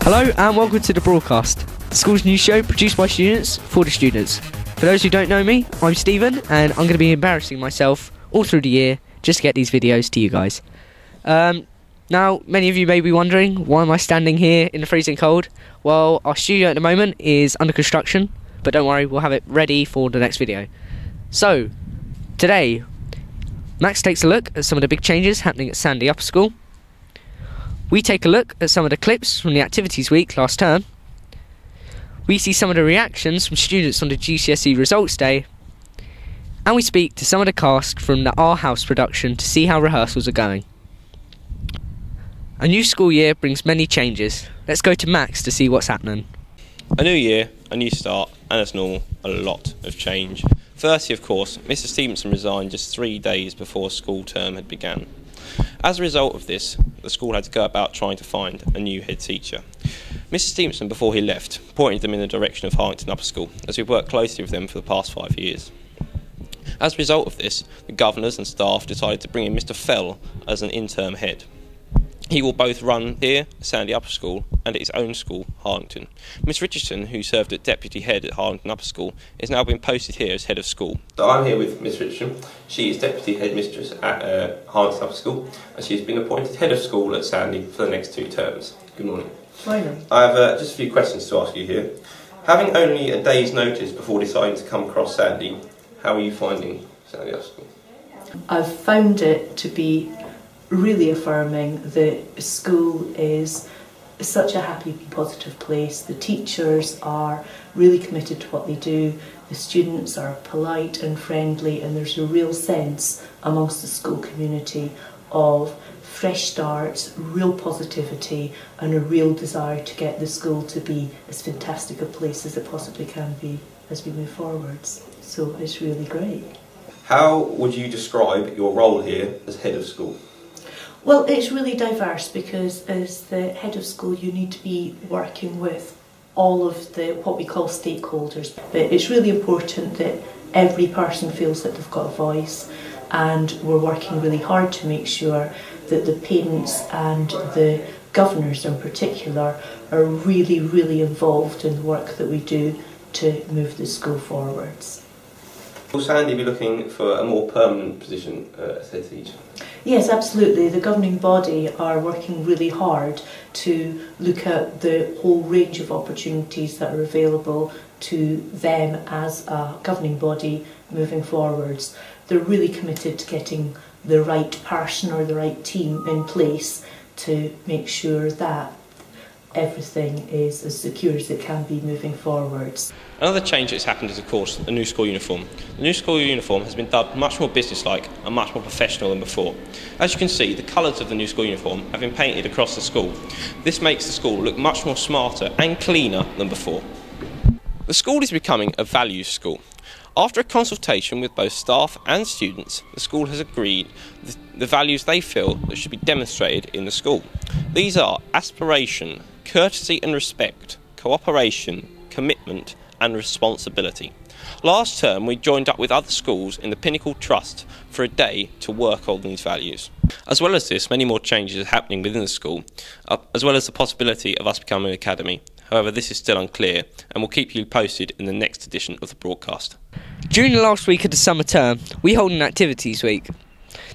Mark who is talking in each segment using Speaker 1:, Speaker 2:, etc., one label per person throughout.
Speaker 1: Hello and welcome to the broadcast, the school's news show produced by students for the students. For those who don't know me, I'm Stephen and I'm going to be embarrassing myself all through the year just to get these videos to you guys. Now, many of you may be wondering, why am I standing here in the freezing cold? Well, our studio at the moment is under construction, but don't worry, we'll have it ready for the next video. So, today, Max takes a look at some of the big changes happening at Sandy Upper School. We take a look at some of the clips from the activities week last term. We see some of the reactions from students on the GCSE results day. And we speak to some of the cast from the Our House production to see how rehearsals are going. A new school year brings many changes. Let's go to Max to see what's happening.
Speaker 2: A new year, a new start, and as normal, a lot of change. Firstly, of course, Mr. Stevenson resigned just 3 days before school term had begun. As a result of this, the school had to go about trying to find a new head teacher. Mr. Stevenson, before he left, pointed them in the direction of Hartington Upper School, as we've worked closely with them for the past 5 years. As a result of this, the governors and staff decided to bring in Mr. Fell as an interim head. He will both run here, Sandy Upper School, and at his own school, Hartington. Miss Richardson, who served as deputy head at Hartington Upper School, is now being posted here as head of school. So I'm here with Miss Richardson. She is deputy headmistress at Hartington Upper School, and she's been appointed head of school at Sandy for the next 2 terms. Good morning.
Speaker 3: Morning.
Speaker 2: I have just a few questions to ask you here. Having only a day's notice before deciding to come across Sandy, how are you finding Sandy Upper School?
Speaker 3: I've found it to be really affirming. The school is such a happy, positive place. The teachers are really committed to what they do. The students are polite and friendly, and there's a real sense amongst the school community of fresh starts, real positivity, and a real desire to get the school to be as fantastic a place as it possibly can be as we move forwards. So it's really great.
Speaker 2: How would you describe your role here as head of school?
Speaker 3: Well, it's really diverse because as the head of school you need to be working with all of the what we call stakeholders. But it's really important that every person feels that they've got a voice, and we're working really hard to make sure that the parents and the governors in particular are really, really involved in the work that we do to move the school forwards.
Speaker 2: Will Sandy be looking for a more permanent position as head teacher?
Speaker 3: Yes, absolutely. The governing body are working really hard to look at the whole range of opportunities that are available to them as a governing body moving forwards. They're really committed to getting the right person or the right team in place to make sure that everything is as secure as it can be moving forwards.
Speaker 2: Another change that's happened is, of course, the new school uniform. The new school uniform has been dubbed much more businesslike and much more professional than before. As you can see, the colours of the new school uniform have been painted across the school. This makes the school look much more smarter and cleaner than before. The school is becoming a values school. After a consultation with both staff and students, the school has agreed the values they feel that should be demonstrated in the school. These are aspiration, courtesy and respect, cooperation, commitment and responsibility. Last term we joined up with other schools in the Pinnacle Trust for a day to work on these values. As well as this, many more changes are happening within the school, as well as the possibility of us becoming an academy. However, this is still unclear, and we'll keep you posted in the next edition of the broadcast.
Speaker 1: During the last week of the summer term, we hold an activities week.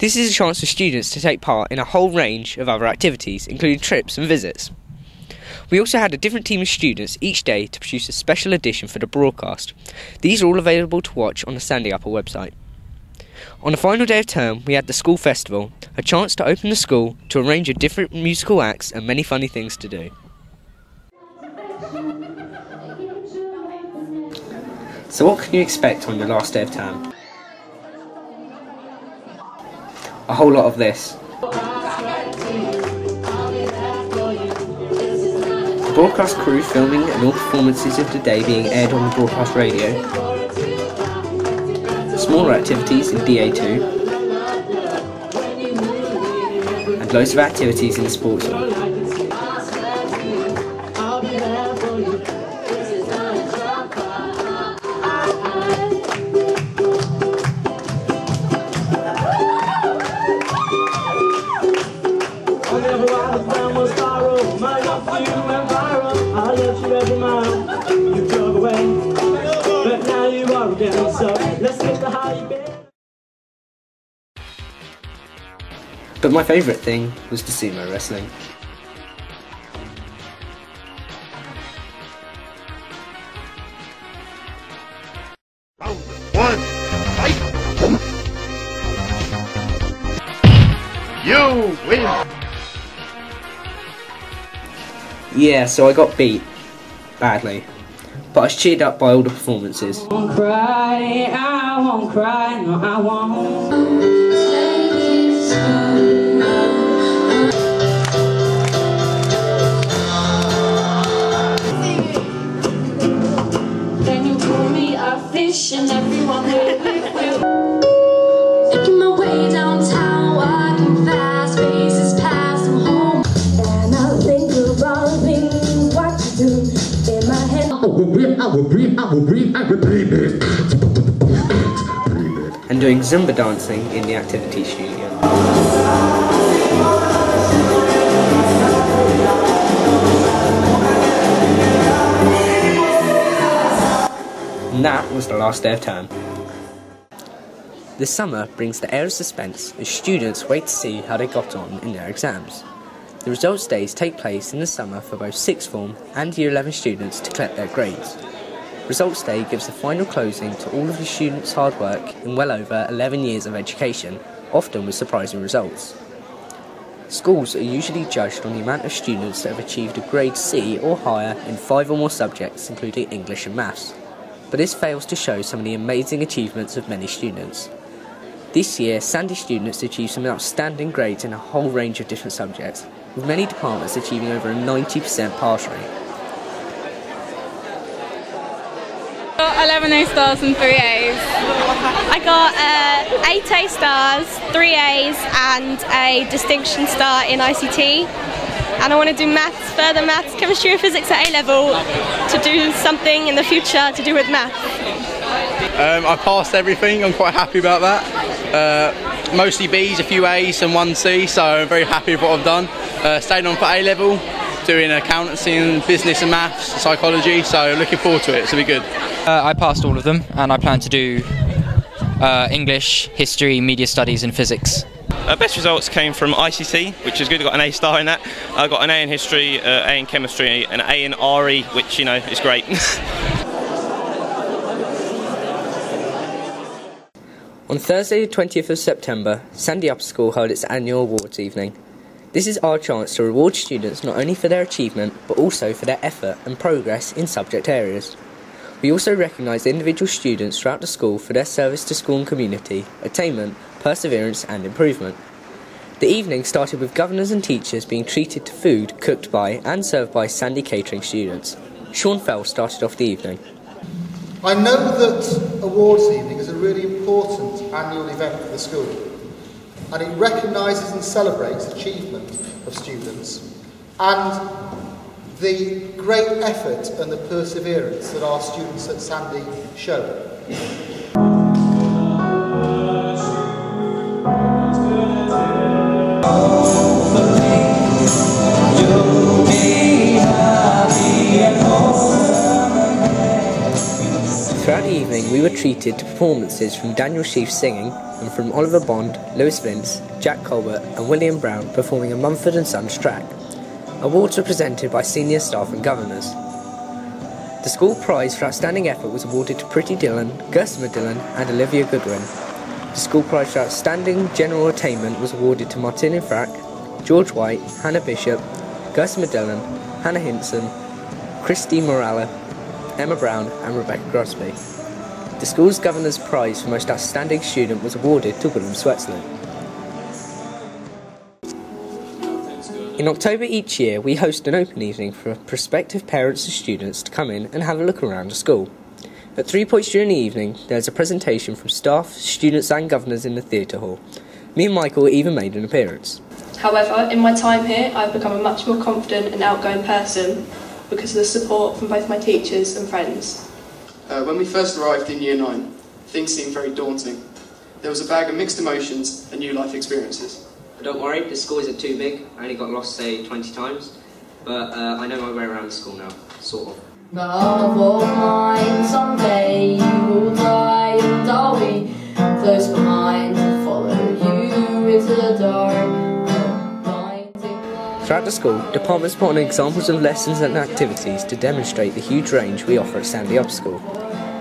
Speaker 1: This is a chance for students to take part in a whole range of other activities, including trips and visits. We also had a different team of students each day to produce a special edition for the broadcast. These are all available to watch on the Sandy Upper website. On the final day of term, we had the school festival, a chance to open the school to a range of different musical acts and many funny things to do. So what can you expect on your last day of term? A whole lot of this. The broadcast crew filming and all performances of the day being aired on the broadcast radio. Smaller activities in DA2. And loads of activities in the sports hall.
Speaker 4: Whenever I was borrow, my love for you and viral.
Speaker 1: But my favourite thing was the sumo wrestling.
Speaker 4: Round one, fight! You win!
Speaker 1: Yeah, so I got beat. Badly. But I was cheered up by all the performances.
Speaker 5: I won't cry, no I won't. Then you call me a fish and everyone will. Making my way downtown, walking fast, faces past and home. And I think about things, what you do in my head.
Speaker 4: I will breathe,
Speaker 1: And doing Zumba dancing in the activity studio. And that was the last day of term. The summer brings the air of suspense as students wait to see how they got on in their exams. The results days take place in the summer for both 6th form and Year 11 students to collect their grades. Results Day gives the final closing to all of the students' hard work in well over 11 years of education, often with surprising results. Schools are usually judged on the amount of students that have achieved a grade C or higher in 5 or more subjects, including English and Maths. But this fails to show some of the amazing achievements of many students. This year, Sandy students achieved some outstanding grades in a whole range of different subjects, with many departments achieving over a 90% pass rate.
Speaker 6: Got 11 A stars and 3 A's. I got 8 A stars, 3 A's and a distinction star in ICT. And I want to do maths, further maths, chemistry and physics at A level to do something in the future to do with maths.
Speaker 7: I passed everything, I'm quite happy about that. Mostly B's, a few A's and 1 C, so I'm very happy with what I've done. Stayed on for A level, doing accountancy and business and maths, psychology, so looking forward to it, so it'll be good.
Speaker 8: I passed all of them and I plan to do English, history, media studies and physics.
Speaker 2: Best results came from ICT, which is good. I got an A star in that. I got an A in history, A in chemistry, an A in RE, which, you know, is great.
Speaker 1: On Thursday the 20th of September, Sandy Upper School held its annual awards evening. This is our chance to reward students not only for their achievement, but also for their effort and progress in subject areas. We also recognise individual students throughout the school for their service to school and community, attainment, perseverance and improvement. The evening started with governors and teachers being treated to food cooked by and served by Sandy catering students. Sean Fell started off the evening.
Speaker 9: I know that awards evening is a really important annual event for the school, and it recognises and celebrates achievement of students and the great effort and the perseverance that our students at Sandy show.
Speaker 1: Throughout the evening we were treated to performances from Daniel Sheaf singing and from Oliver Bond, Lewis Vince, Jack Colbert and William Brown performing a Mumford & Sons track. Awards were presented by senior staff and governors. The school prize for outstanding effort was awarded to Pretty Dillon, Gersima Dillon and Olivia Goodwin. The school prize for outstanding general attainment was awarded to Martin Frack, George White, Hannah Bishop, Gersima Dillon, Hannah Hinson, Christy Morella, Emma Brown and Rebecca Grosby. The school's governor's prize for most outstanding student was awarded to William Swetzley. In October each year, we host an open evening for prospective parents and students to come in and have a look around the school. At 3 points during the evening, there is a presentation from staff, students and governors in the theatre hall. Me and Michael even made an appearance.
Speaker 10: However, in my time here, I've become a much more confident and outgoing person because of the support from both my teachers and friends.
Speaker 11: When we first arrived in Year 9, things seemed very daunting. There was a bag of mixed emotions and new life experiences.
Speaker 12: But don't worry, the school isn't too big. I only got lost, say, 20 times. But I know my way around the school now, sort of.
Speaker 5: Love of mine, someday you will die and I'll be into the dark.
Speaker 1: Throughout the school, departments put on examples of lessons and activities to demonstrate the huge range we offer at Sandy Up School.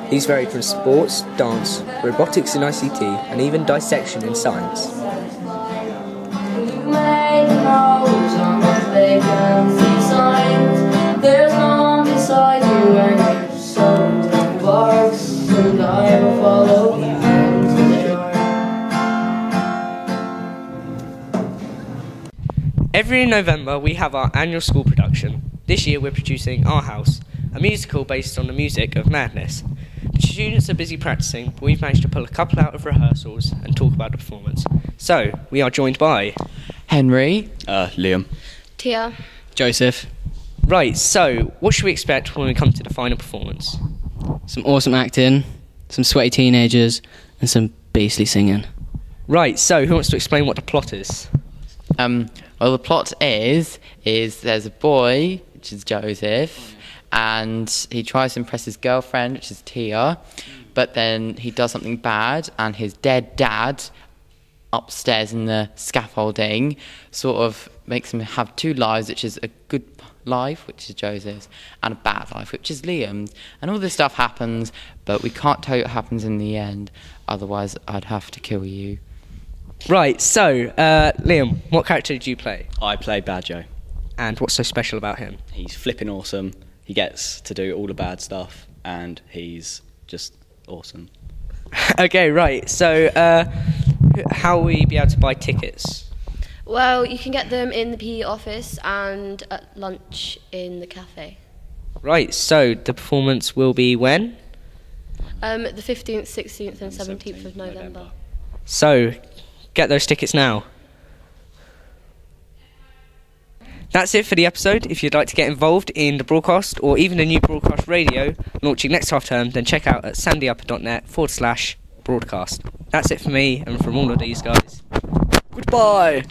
Speaker 1: These vary from sports, dance, robotics in ICT, and even dissection in science.
Speaker 5: There's none beside you and your soul barks, and I will follow you into the dark.
Speaker 1: Every November we have our annual school production. This year we're producing Our House, a musical based on the music of Madness. The students are busy practicing, but we've managed to pull a couple out of rehearsals and talk about the performance. So, we are joined by
Speaker 13: Henry,
Speaker 7: Liam,
Speaker 6: Tia.
Speaker 13: Joseph.
Speaker 1: Right, so what should we expect when we come to the final performance?
Speaker 13: Some awesome acting, some sweaty teenagers, and some beastly singing.
Speaker 1: Right, so who wants to explain what the plot is?
Speaker 14: Well, the plot is there's a boy, which is Joseph, and he tries to impress his girlfriend, which is Tia, but then he does something bad, and his dead dad upstairs in the scaffolding sort of makes him have two lives, which is a good life, which is Joseph's, and a bad life, which is Liam's. And all this stuff happens, but we can't tell you what happens in the end, otherwise I'd have to kill you.
Speaker 1: Right, so, Liam, what character did you play?
Speaker 15: I play Badjo.
Speaker 1: And what's so special about him?
Speaker 15: He's flipping awesome. He gets to do all the bad stuff, and he's just awesome.
Speaker 1: Okay, right, so, how will we be able to buy tickets?
Speaker 6: Well, you can get them in the PE office and at lunch in the cafe.
Speaker 1: Right, so the performance will be when?
Speaker 6: The 15th, 16th and 17th of November.
Speaker 1: So, get those tickets now. That's it for the episode. If you'd like to get involved in the broadcast or even the new broadcast radio launching next half term, then check out at sandyupper.net/broadcast. That's it for me and from all of these guys. Goodbye!